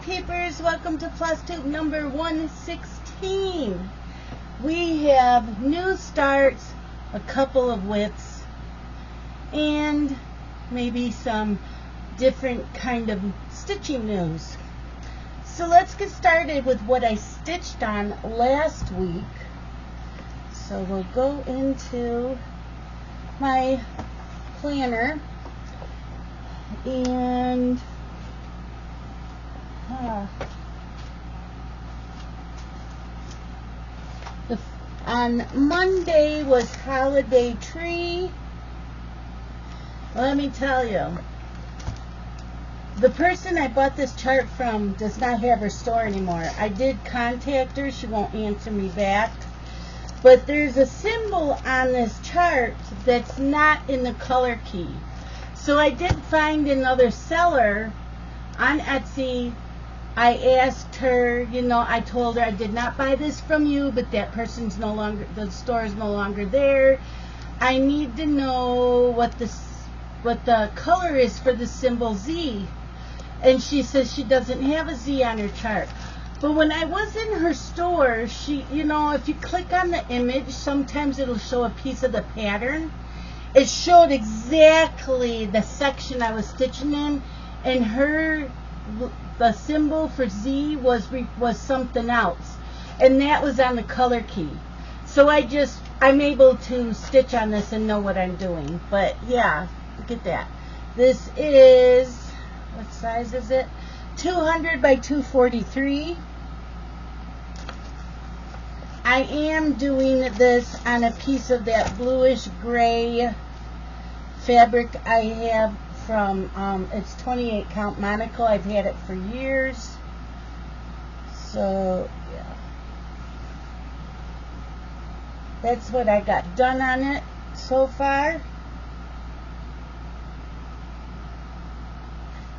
Peepers, welcome to Flosstube number 116. We have new starts, a couple of widths, and maybe some different kind of stitching news. So let's get started with what I stitched on last week. So we'll go into my planner and on Monday was holiday tree. Let me tell you, the person I bought this chart from does not have her store anymore. I did contact her, she won't answer me back, but there's a symbol on this chart that's not in the color key. So I did find another seller on Etsy. I asked her, I told her I did not buy this from you, but that person's no longer, the store is no longer there. I need to know what the color is for the symbol Z. And she says she doesn't have a Z on her chart. But when I was in her store, she, if you click on the image, sometimes it'll show a piece of the pattern. It showed exactly the section I was stitching in, and the symbol for Z was something else, and that was on the color key. So I'm able to stitch on this and know what I'm doing. But yeah, look at that. This is, what size is it? 200 by 243. I am doing this on a piece of that bluish gray fabric I have from, it's 28 count Monaco. I've had it for years. So, yeah. That's what I got done on it so far.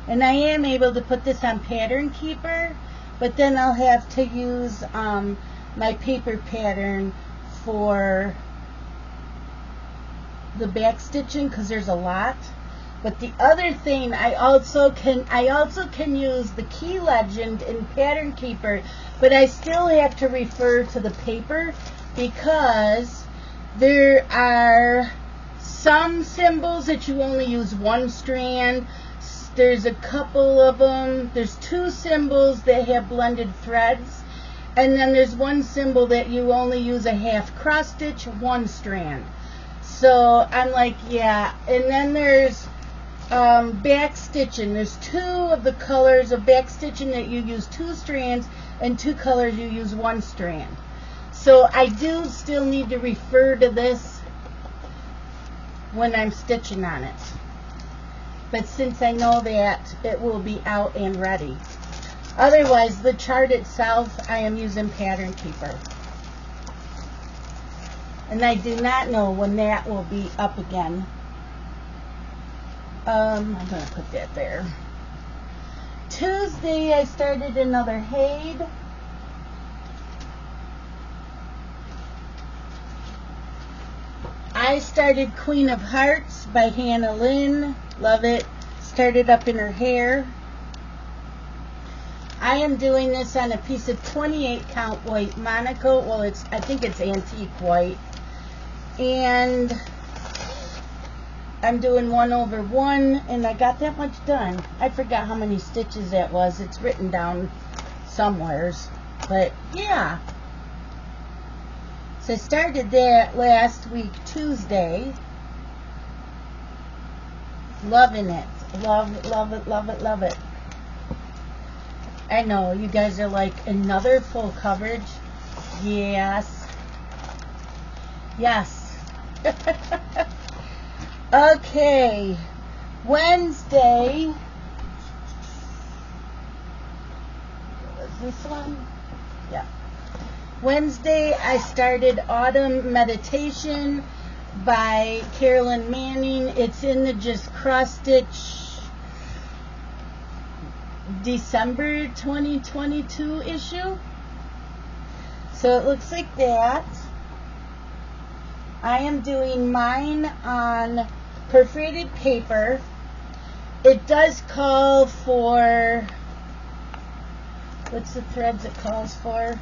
And I am able to put this on Pattern Keeper, but then I'll have to use my paper pattern for the back stitching because there's a lot. But the other thing, I also can use the key legend in Pattern Keeper, but I still have to refer to the paper because there are some symbols that you only use one strand. There's a couple of them. There's two symbols that have blended threads, and then there's one symbol that you only use a half cross stitch, one strand. So I'm like, yeah. And then there's back stitching. There's two of the colors of back stitching that you use two strands, and two colors you use one strand. So I do still need to refer to this when I'm stitching on it. But since I know that, it will be out and ready. Otherwise, the chart itself, I am using Pattern Keeper. And I do not know when that will be up again. I'm going to put that there. Tuesday, I started another Haid. I started Queen of Hearts by Hannah Lynn. Love it. Started up in her hair. I am doing this on a piece of 28 count white Monaco. Well, I think it's antique white. And I'm doing 1/1, and I got that much done. I forgot how many stitches that was. It's written down somewheres. But yeah. So I started that last week, Tuesday. Loving it. Love it, love it, love it. I know, you guys are like, another full coverage? Yes. Yes. Okay. Wednesday. Was this one? Yeah. Wednesday, I started Autumn Meditation by Carolyn Manning. It's in the Just Cross Stitch December 2022 issue. So it looks like that. I am doing mine on perforated paper. It does call for What's the threads it calls for?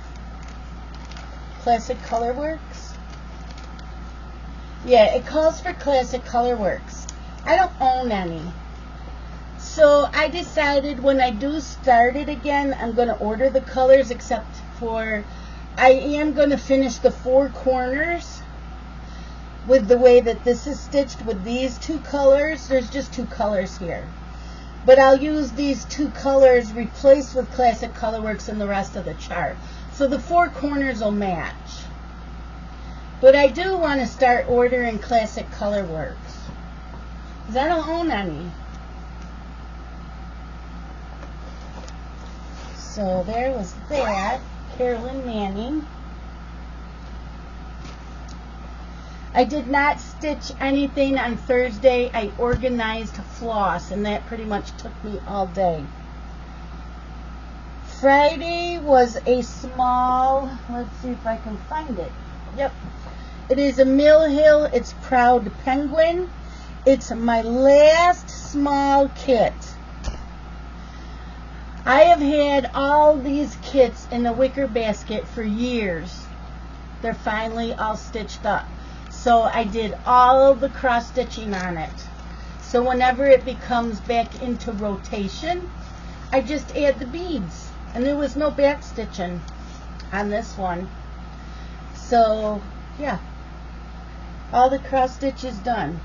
Classic Colorworks? Yeah, it calls for Classic Colorworks. I don't own any. So I decided when I do start it again, I'm going to order the colors, except for I am going to finish the 4 corners with the way that this is stitched with these 2 colors. There's just 2 colors here. But I'll use these 2 colors replaced with Classic Colorworks in the rest of the chart. So the 4 corners will match. But I do want to start ordering Classic Colorworks, because I don't own any. So there was that. Carolyn Manning. I did not stitch anything on Thursday. I organized floss, and that pretty much took me all day. Friday was a small, let's see if I can find it. Yep. It is a Mill Hill. It's Proud Penguin. It's my last small kit. I have had all these kits in the wicker basket for years. They're finally all stitched up. So I did all of the cross stitching on it. So whenever it becomes back into rotation, I just add the beads. And there was no back stitching on this one. So yeah, all the cross stitch is done.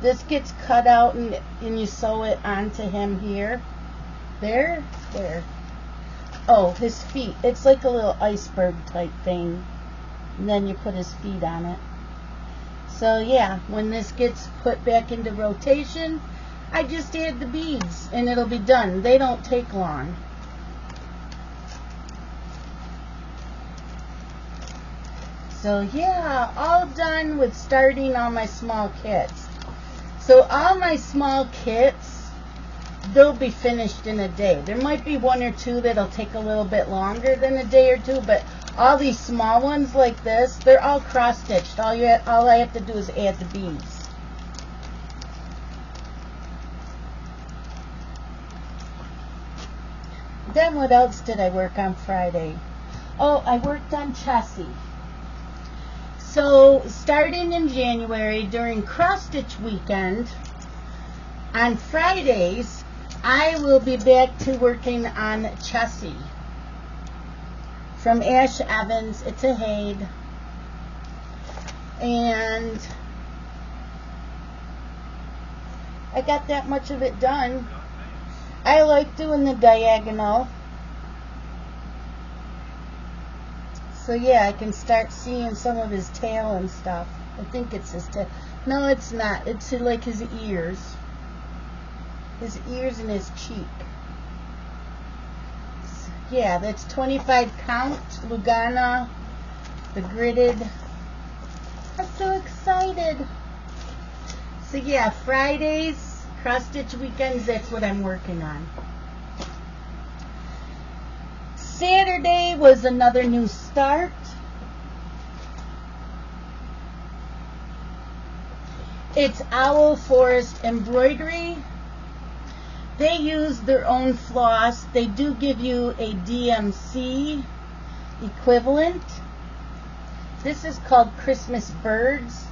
This gets cut out and you sew it onto him here. There. Oh, his feet. It's like a little iceberg type thing. And then you put his feet on it. So yeah, when this gets put back into rotation, I just add the beads and it'll be done. They don't take long. So yeah, all done with starting all my small kits. So all my small kits, they'll be finished in a day. There might be 1 or 2 that'll take a little bit longer than a day or 2, but all these small ones like this, they're all cross-stitched. All I have to do is add the beads. Then what else did I work on Friday? Oh, I worked on Chessie. So starting in January during cross-stitch weekend, on Fridays, I will be back to working on Chessie from Ash Evans. It's a Haid, and I got that much of it done. I like doing the diagonal, so yeah, I can start seeing some of his tail and stuff. I think it's his tail. No, it's not. It's like his ears. His ears and his cheek. Yeah, that's 25 count, Lugana, the gridded. I'm so excited. So yeah, Fridays, cross-stitch weekends, that's what I'm working on. Saturday was another new start. It's Owl Forest Embroidery. They use their own floss. They do give you a DMC equivalent. This is called Christmas Birds.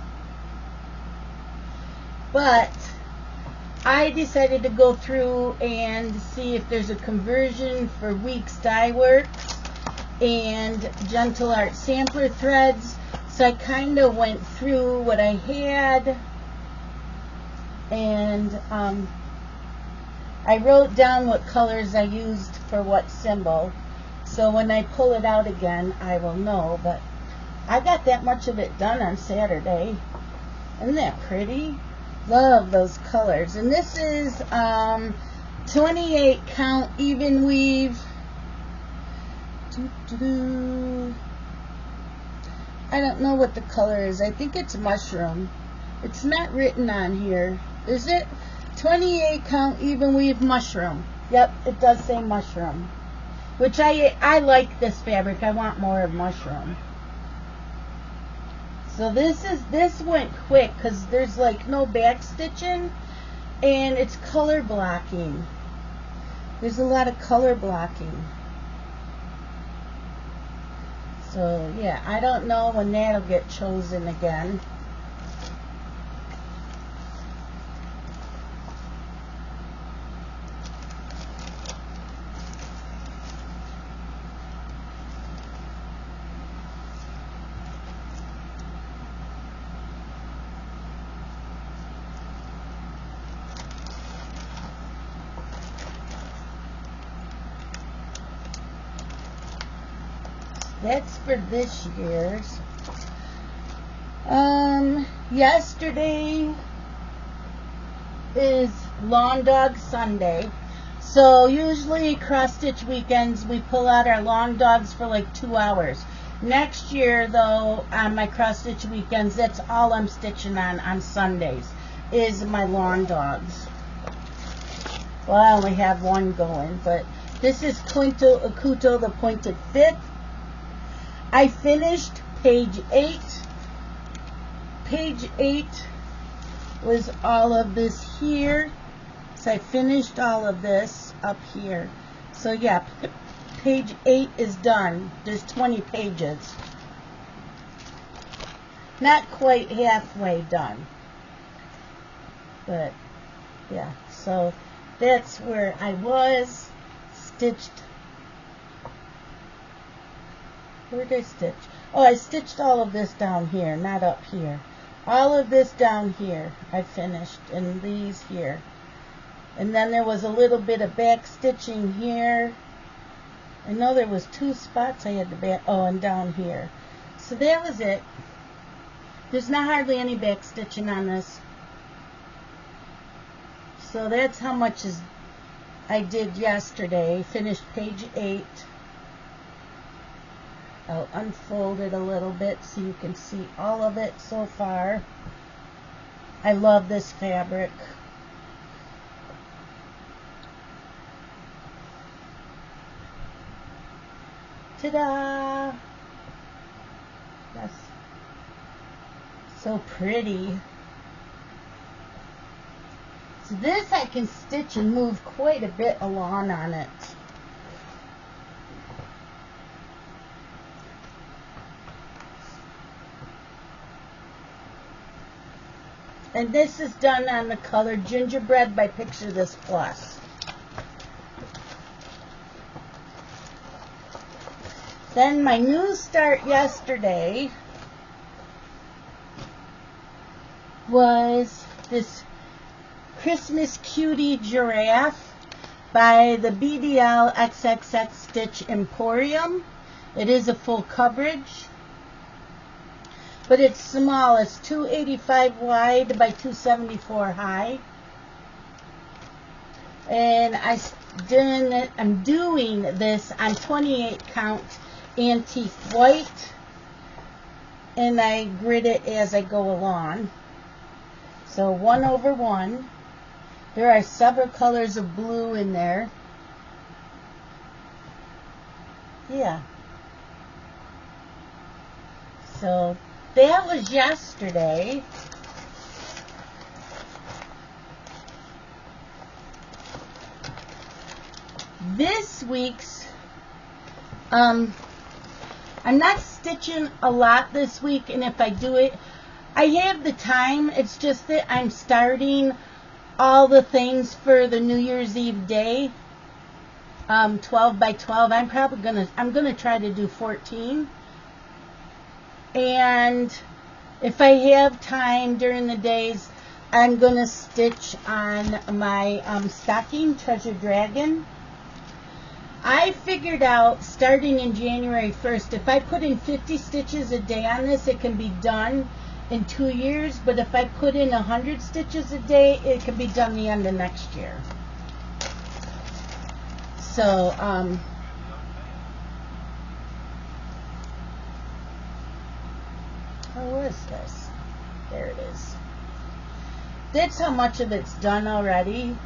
But I decided to go through and see if there's a conversion for Weeks Dye Works and Gentle Art sampler threads. So I kind of went through what I had, and I wrote down what colors I used for what symbol, so when I pull it out again I will know. But I got that much of it done on Saturday. Isn't that pretty? Love those colors. And this is 28 count even weave. I don't know what the color is. I think it's mushroom. It's not written on here. Is it? 28 count even weave mushroom. Yep, it does say mushroom. Which I like this fabric. I want more of mushroom. So this went quick because there's like no back stitching, and it's color blocking. There's a lot of color blocking. So yeah, I don't know when that'll get chosen again. That's for this year's. Yesterday is Lawn Dog Sunday. So usually cross stitch weekends we pull out our long dogs for like 2 hours. Next year though, on my cross stitch weekends, that's all I'm stitching on Sundays, is my lawn dogs. Well, I only have one going, but this is Quinto Acuto, the Pointed Fifth. I finished page 8. Page 8 was all of this here. So I finished all of this up here. So yeah, page 8 is done. There's 20 pages. Not quite halfway done. But yeah, so that's where I was. Stitched. Where did I stitch? Oh, I stitched all of this down here, not up here. All of this down here I finished, and these here. And then there was a little bit of back stitching here. I know there was 2 spots I had to back, oh, and down here. So that was it. There's not hardly any back stitching on this. So that's how much I did yesterday. Finished page 8. I'll unfold it a little bit so you can see all of it so far. I love this fabric. Ta-da! Yes. So pretty. So this I can stitch and move quite a bit along on it. And this is done on the color Gingerbread by Picture This Plus. Then my new start yesterday was this Christmas Cutie Giraffe by the BDL XXX Stitch Emporium. It is a full coverage, but it's small. It's 285 wide by 274 high. And I'm doing this on 28 count antique white, and I grid it as I go along. So 1/1. There are several colors of blue in there. Yeah. So that was yesterday. This week's, I'm not stitching a lot this week, and if I do it, I have the time. It's just that I'm starting all the things for the New Year's Eve day, 12 by 12. I'm gonna try to do 14. And if I have time during the days, I'm gonna stitch on my stocking Treasure Dragon. I figured out, starting in January 1st, if I put in 50 stitches a day on this, it can be done in 2 years. But if I put in 100 stitches a day, it can be done the end of next year. So, where is this? There it is. That's how much of it's done already.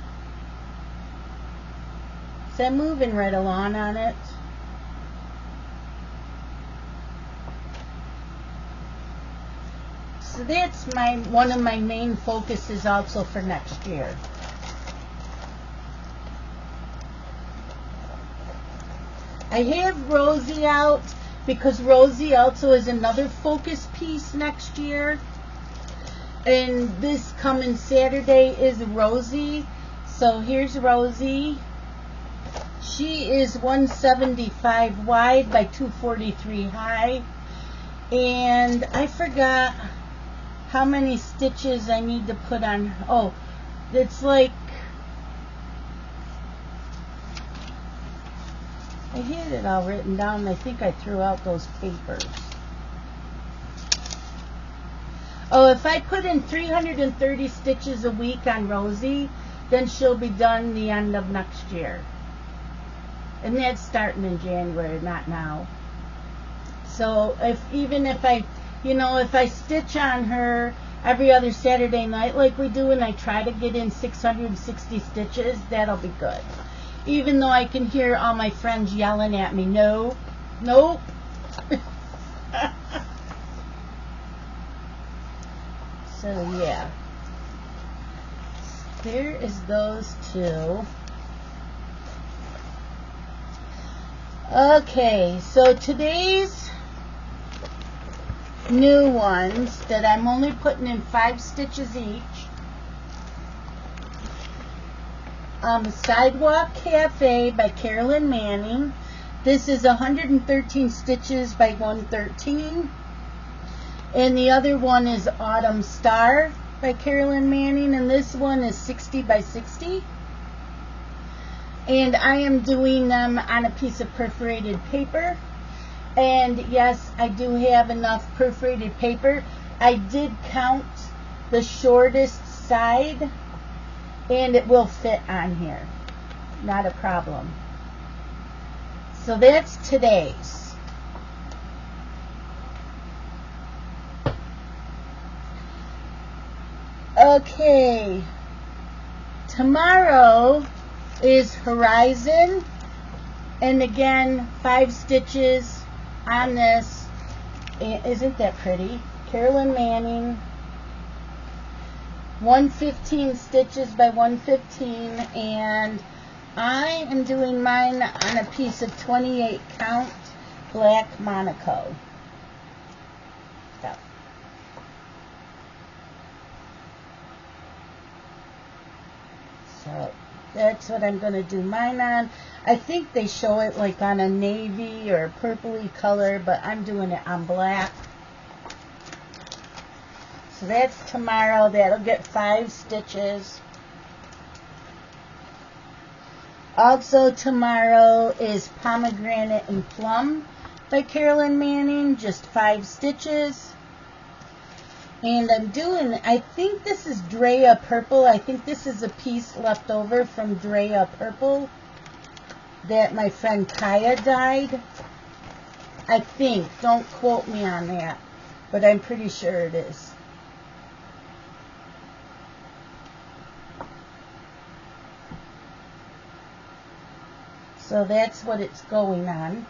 So I'm moving right along on it. So that's one of my main focuses also for next year. I have Rosie out because Rosie also is another focus piece next year. And this coming Saturday is Rosie. So here's Rosie. She is 175 wide by 243 high. And I forgot how many stitches I need to put on. Oh, it's like, I had it all written down. I think I threw out those papers. Oh, if I put in 330 stitches a week on Rosie, then she'll be done the end of next year. And that's starting in January, not now. So even if I, if I stitch on her every other Saturday night like we do, and I try to get in 660 stitches, that'll be good. Even though I can hear all my friends yelling at me, no, nope. So yeah, there is those two. Okay, so today's new ones that I'm only putting in 5 stitches each. Sidewalk Cafe by Carolyn Manning. This is 113 stitches by 113. And the other one is Autumn Star by Carolyn Manning, and this one is 60 by 60. And I am doing them on a piece of perforated paper. And yes, I do have enough perforated paper. I did count the shortest side, and it will fit on here. Not a problem. So that's today's. Okay, tomorrow is Horizon, and again 5 stitches on this. Isn't that pretty? Carolyn Manning, 115 stitches by 115, and I am doing mine on a piece of 28 count black Monaco. So that's what I'm going to do mine on. I think they show it like on a navy or purpley color, but I'm doing it on black. So that's tomorrow. That'll get 5 stitches. Also tomorrow is Pomegranate and Plum by Carolyn Manning, just 5 stitches. And I'm doing, I think this is Drea Purple. I think this is a piece left over from Drea Purple that my friend Kaya dyed. I think. Don't quote me on that, but I'm pretty sure it is. So that's what it's going on.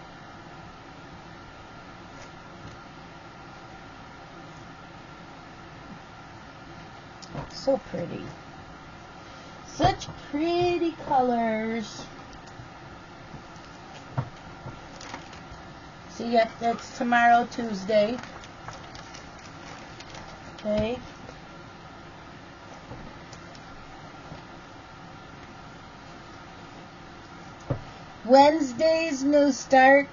So pretty. Such pretty colors. So yeah, that's tomorrow, Tuesday. Okay. Wednesday's new start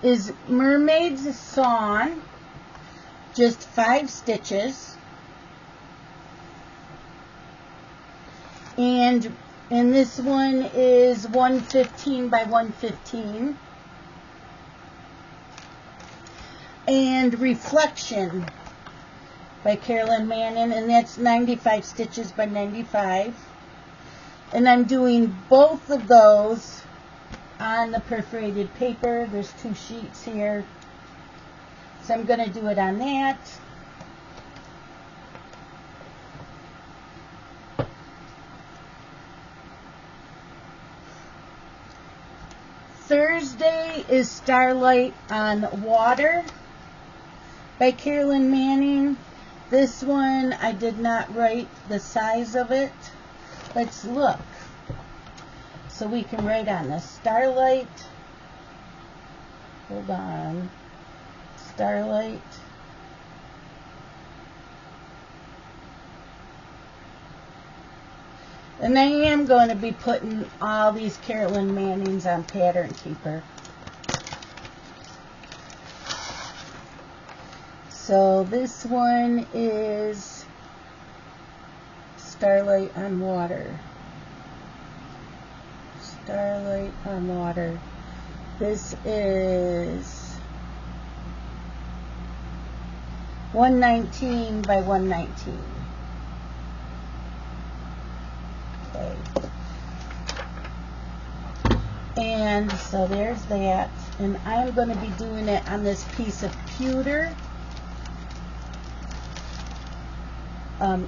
is Mermaid's Song. Just 5 stitches. And this one is 115 by 115. And Reflection by Carolyn Manning, and that's 95 stitches by 95. And I'm doing both of those on the perforated paper. There's 2 sheets here. So I'm going to do it on that. Thursday is Starlight on Water by Carolyn Manning. This one, I did not write the size of it. Let's look. So we can write on this. Starlight hold on, Starlight. And I am going to be putting all these Carolyn Mannings on Pattern Keeper. So this one is Starlight on Water. Starlight on Water. This is 119 by 119. Okay. And so there's that. And I'm going to be doing it on this piece of pewter.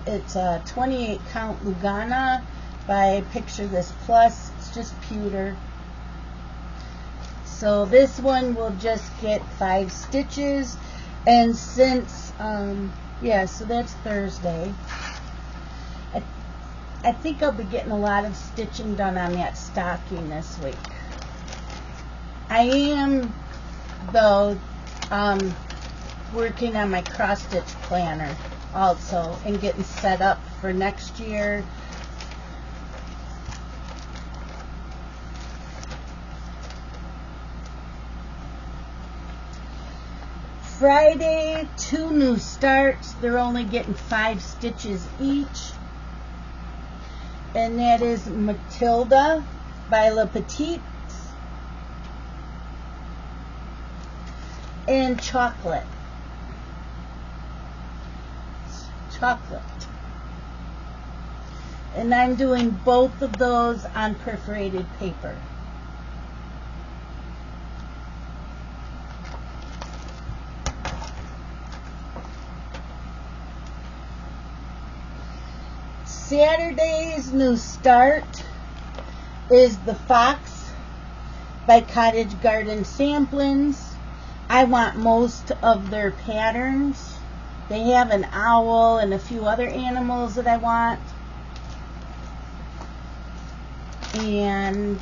It's a 28 count Lugana by Picture This Plus. It's just pewter. So this one will just get 5 stitches. And since, yeah, so that's Thursday. I think I'll be getting a lot of stitching done on that stocking this week. I am, though, working on my cross-stitch planner also and getting set up for next year. Friday, 2 new starts. They're only getting 5 stitches each. And that is Matilda by La Petite and Chocolate. Chocolate. And I'm doing both of those on perforated paper. Saturday's new start is The Fox by Cottage Garden Samplings. I want most of their patterns. They have an owl and a few other animals that I want. And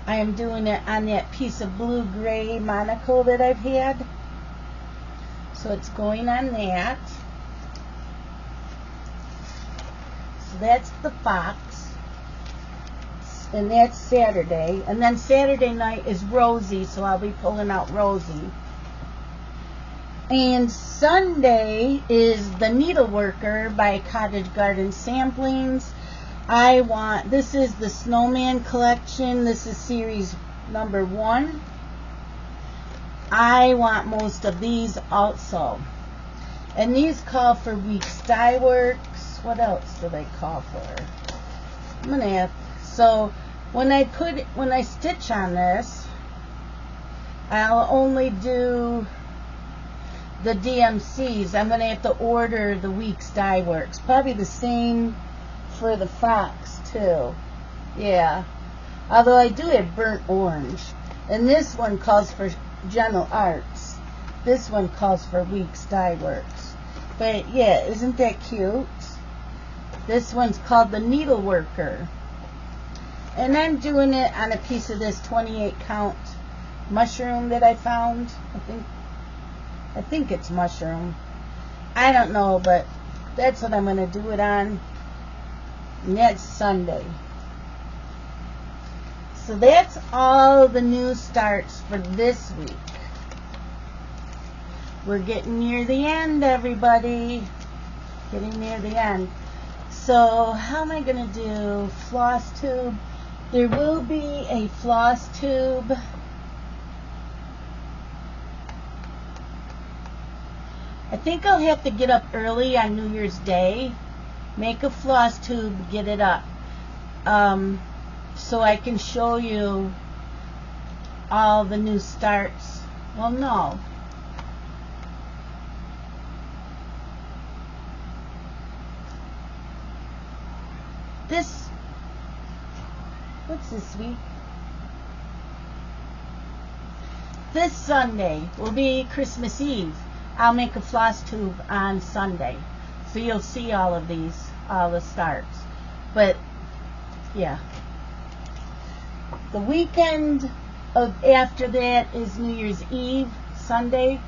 I am doing it on that piece of blue-gray Monaco that I've had. So it's going on that. So that's The Fox. And that's Saturday. And then Saturday night is Rosie, so I'll be pulling out Rosie. And Sunday is The Needleworker by Cottage Garden Samplings. This is the Snowman collection. This is series number 1. I want most of these also. And these call for week's dye works. What else do they call for? I'm gonna have, so when I stitch on this, I'll only do the DMCs. I'm gonna have to order the week's dye works. Probably the same for the Fox too. Yeah. Although I do have burnt orange. And this one calls for Gentle Arts. This one calls for week's dye works. But yeah, isn't that cute? This one's called The Needleworker. And I'm doing it on a piece of this 28 count mushroom that I found. I think it's mushroom. I don't know, but that's what I'm going to do it on. And that's Sunday. So that's all the new starts for this week. We're getting near the end, everybody. Getting near the end. So how am I going to do Flosstube? There will be a Flosstube. I think I'll have to get up early on New Year's Day, make a Flosstube, get it up, so I can show you all the new starts. Well, no. What's this week? This Sunday will be Christmas Eve. I'll make a Flosstube on Sunday. So you'll see all of these, all the starts. But, yeah. The weekend After that is New Year's Eve, Sunday.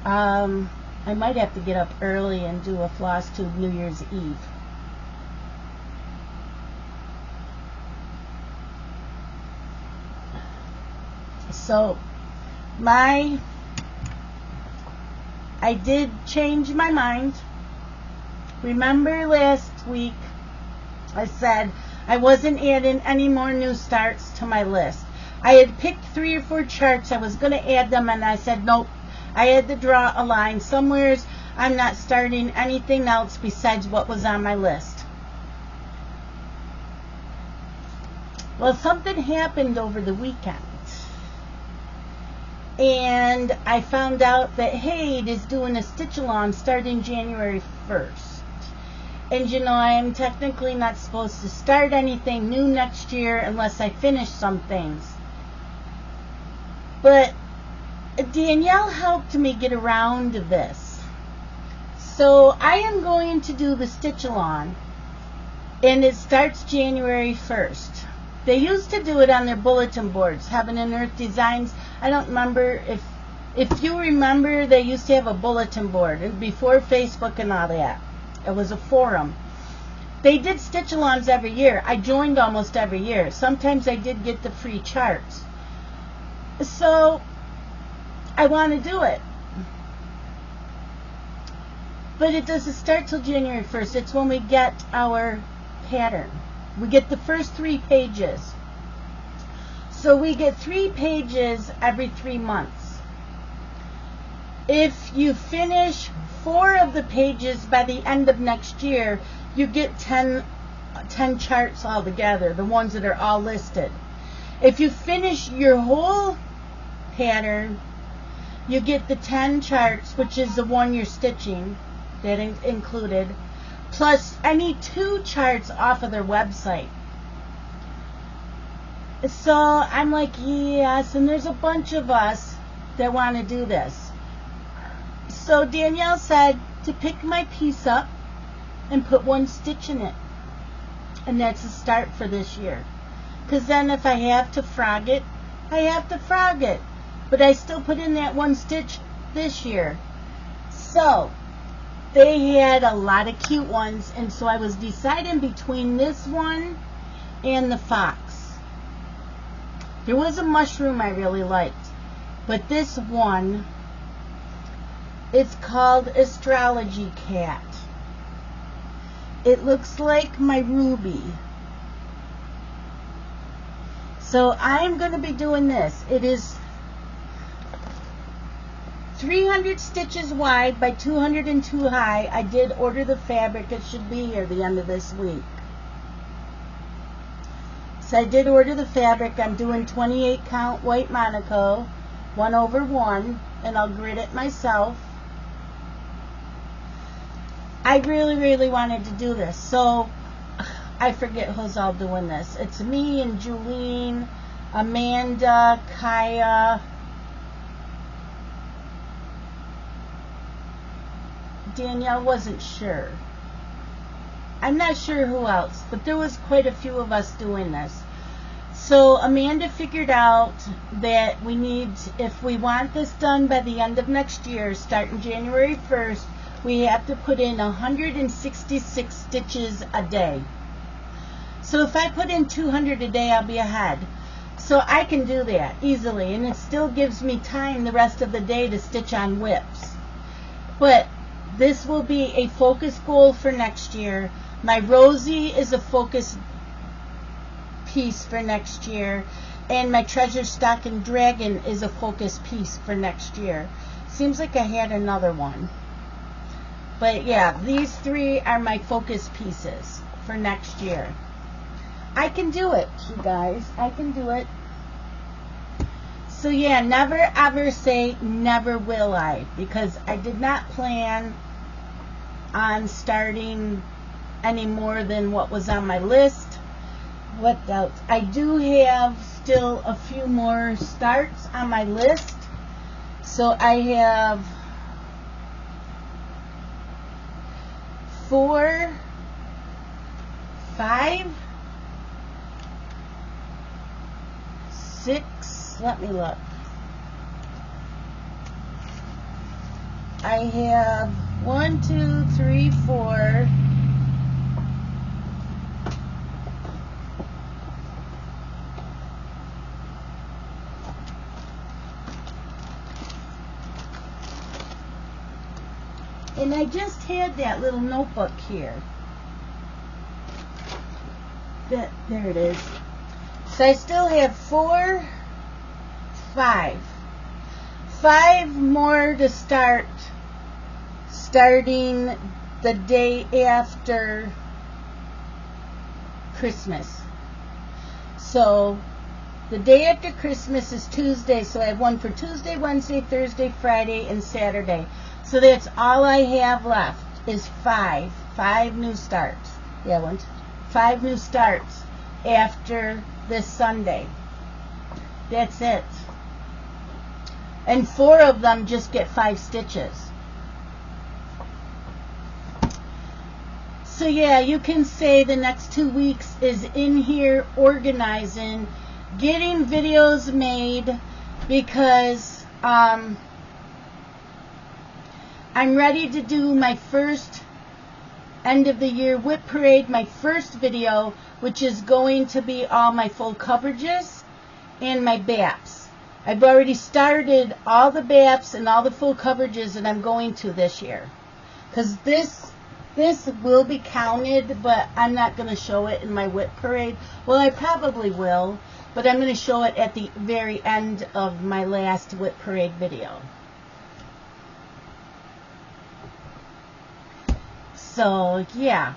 I might have to get up early and do a Flosstube New Year's Eve. So, I did change my mind. Remember last week I said I wasn't adding any more new starts to my list. I had picked 3 or 4 charts. I was going to add them, and I said nope. I had to draw a line. Somewheres I'm not starting anything else besides what was on my list. Well, something happened over the weekend. And I found out that Hade is doing a stitch-along starting January 1st. And you know, I am technically not supposed to start anything new next year unless I finish some things. But Danielle helped me get around to this. So I am going to do the stitch-along. And it starts January 1st. They used to do it on their bulletin boards, Heaven and Earth Designs. I don't remember if you remember, they used to have a bulletin board before Facebook and all that. It was a forum. They did stitch-alongs every year. I joined almost every year. Sometimes I did get the free charts. So I want to do it. But it doesn't start till January 1st. It's when we get our pattern. We get the first 3 pages. So we get 3 pages every 3 months. If you finish 4 of the pages by the end of next year, you get 10 charts altogether, the ones that are all listed. If you finish your whole pattern, you get the 10 charts, which is the one you're stitching, that included, plus any 2 charts off of their website. So I'm like, yes, and there's a bunch of us that want to do this. So Danielle said to pick my piece up and put 1 stitch in it. And that's a start for this year. Because then if I have to frog it, I have to frog it. But I still put in that 1 stitch this year. So they had a lot of cute ones, and so I was deciding between this one and the fox. There was a mushroom I really liked, but this one, it's called Astrology Cat. It looks like my ruby. So I'm going to be doing this. It is 300 stitches wide by 202 high. I did order the fabric. It should be here the end of this week. So I did order the fabric. I'm doing 28 count white Monaco, 1/1, and I'll grid it myself. I really wanted to do this. So I forget who's all doing this. It's me and Julene, Amanda, Kaya, Danielle wasn't sure. I'm not sure who else, but there was quite a few of us doing this. So Amanda figured out that we need, if we want this done by the end of next year, starting January 1st, we have to put in 166 stitches a day. So if I put in 200 a day, I'll be ahead. So I can do that easily, and it still gives me time the rest of the day to stitch on whips. But this will be a focus goal for next year. My Rosie is a focus piece for next year, and my Treasure Stocking Dragon is a focus piece for next year. Seems like I had another one. But yeah, these 3 are my focus pieces for next year. I can do it, you guys. I can do it. So yeah, never ever say never will I, because I did not plan on starting any more than what was on my list. What else? I do have still a few more starts on my list. So I have 4, 5, 6. Let me look. I have 1, 2, 3, 4. And I just had that little notebook here. There it is. So I still have 4, 5. 5 more to start. Starting the day after Christmas. So the day after Christmas is Tuesday. So I have one for Tuesday, Wednesday, Thursday, Friday, and Saturday. So that's all I have left is 5. 5 new starts. Yeah, 5 new starts after this Sunday. That's it. And 4 of them just get 5 stitches. So yeah, you can say the next 2 weeks is in here organizing, getting videos made, because I'm ready to do my first end of the year whip parade, my first video, which is going to be all my full coverages and my BAPs. I've already started all the BAPs and all the full coverages that I'm going to this year. Because this will be counted, but I'm not going to show it in my whip parade. Well, I probably will, but I'm going to show it at the very end of my last whip parade video. So, yeah.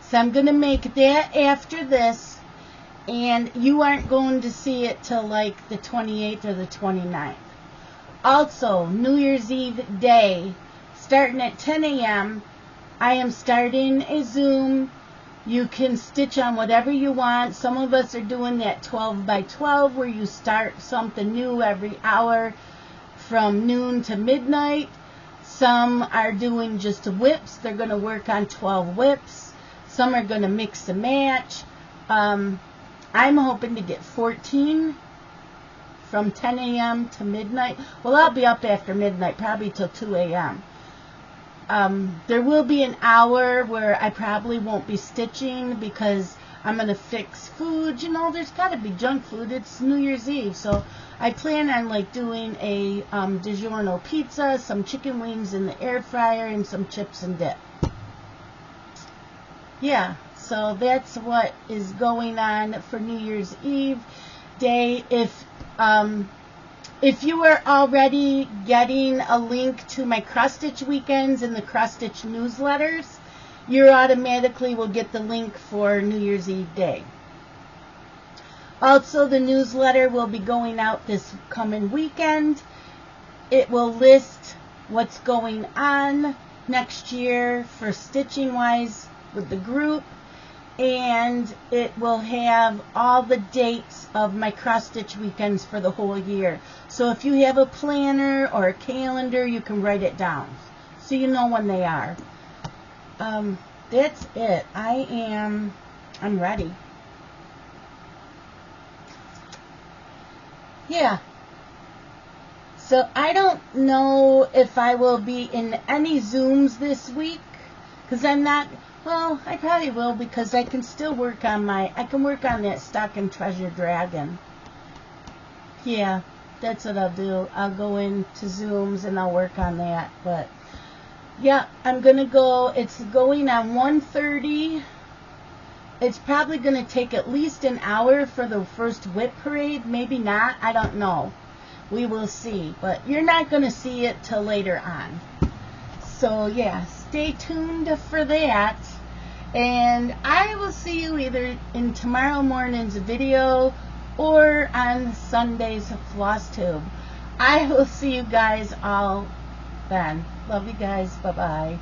So I'm going to make that after this, and you aren't going to see it till like the 28th or the 29th. Also, New Year's Eve day, starting at 10 a.m., I am starting a Zoom. You can stitch on whatever you want. Some of us are doing that 12 by 12 where you start something new every hour from noon to midnight. Some are doing just whips. They're going to work on 12 whips. Some are going to mix and match. I'm hoping to get 14 from 10 a.m. to midnight. Well, I'll be up after midnight, probably till 2 a.m. There will be an hour where I probably won't be stitching because I'm going to fix food. You know, there's got to be junk food. It's New Year's Eve, so I plan on like doing a DiGiorno pizza, some chicken wings in the air fryer, and some chips and dip. Yeah, so that's what is going on for New Year's Eve day. If you are already getting a link to my cross stitch weekends and the cross stitch newsletters, you automatically will get the link for New Year's Eve day. Also, the newsletter will be going out this coming weekend. It will list what's going on next year for stitching wise with the group, and it will have all the dates of my cross stitch weekends for the whole year. So if you have a planner or a calendar, you can write it down so you know when they are. That's it. I'm ready. Yeah. So I don't know if I will be in any Zooms this week, because I'm not. Well, I probably will, because I can still work on I can work on that Stocking Treasure Dragon. Yeah, that's what I'll do. I'll go into Zooms and I'll work on that. But yeah, I'm gonna go. It's going on 1:30. It's probably gonna take at least an hour for the first whip parade. Maybe not. I don't know. We will see. But you're not gonna see it till later on. So yeah, stay tuned for that. And I will see you either in tomorrow morning's video or on Sunday's Flosstube. I will see you guys all then. Love you guys. Bye-bye.